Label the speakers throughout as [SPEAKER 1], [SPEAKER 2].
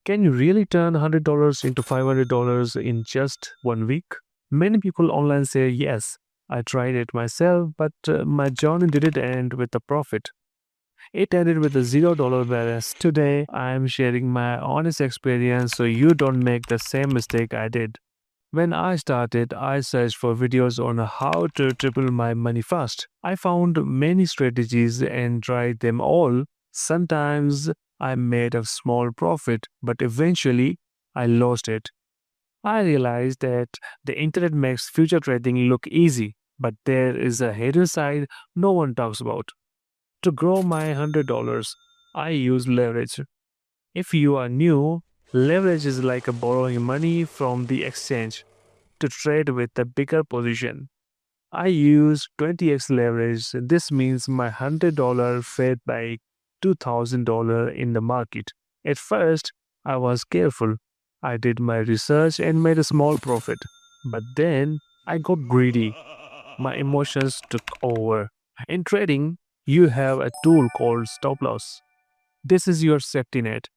[SPEAKER 1] Can you really turn $100 into $500 in just 1 week? Many people online say yes. I tried it myself, but my journey didn't end with a profit. It ended with a $0 balance. Today, I am sharing my honest experience so you don't make the same mistake I did. When I started, I searched for videos on how to triple my money fast. I found many strategies and tried them all. Sometimes I made a small profit, but eventually I lost it. I realized that the internet makes future trading look easy, but there is a hidden side no one talks about. To grow my $100, I use leverage. If you are new, leverage is like a borrowing money from the exchange to trade with a bigger position. I use 20x leverage. This means my $100 fed by $2,000 in the market. At first, I was careful. I did my research and made a small profit. But then I got greedy. My emotions took over. In trading, you have a tool called stop loss. This is your safety net.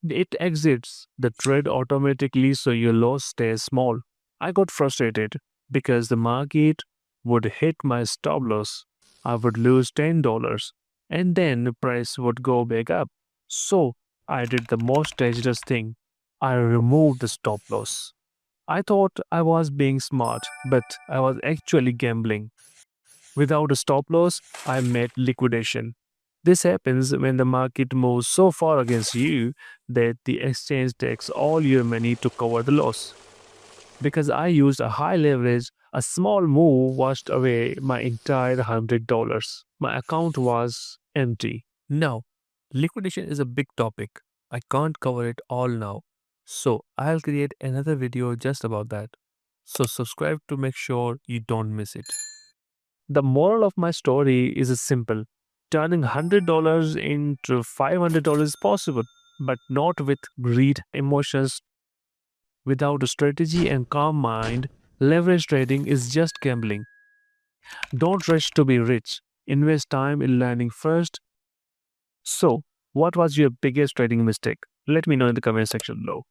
[SPEAKER 1] It exits the trade automatically so your loss stays small. I got frustrated because the market would hit my stop loss. I would lose $10 and then the price would go back up. So I did the most dangerous thing. I removed the stop loss. I thought I was being smart, but I was actually gambling. Without a stop loss, I made liquidation. This happens when the market moves so far against you that the exchange takes all your money to cover the loss. Because I used a high leverage, a small move washed away my entire $100. My account was empty. Now, liquidation is a big topic. I can't cover it all now. So, I'll create another video just about that. So, subscribe to make sure you don't miss it. The moral of my story is simple. Turning $100 into $500 is possible, but not with greed, emotions. Without a strategy and calm mind, leverage trading is just gambling. Don't rush to be rich. Invest time in learning first. So, what was your biggest trading mistake? Let me know in the comment section below.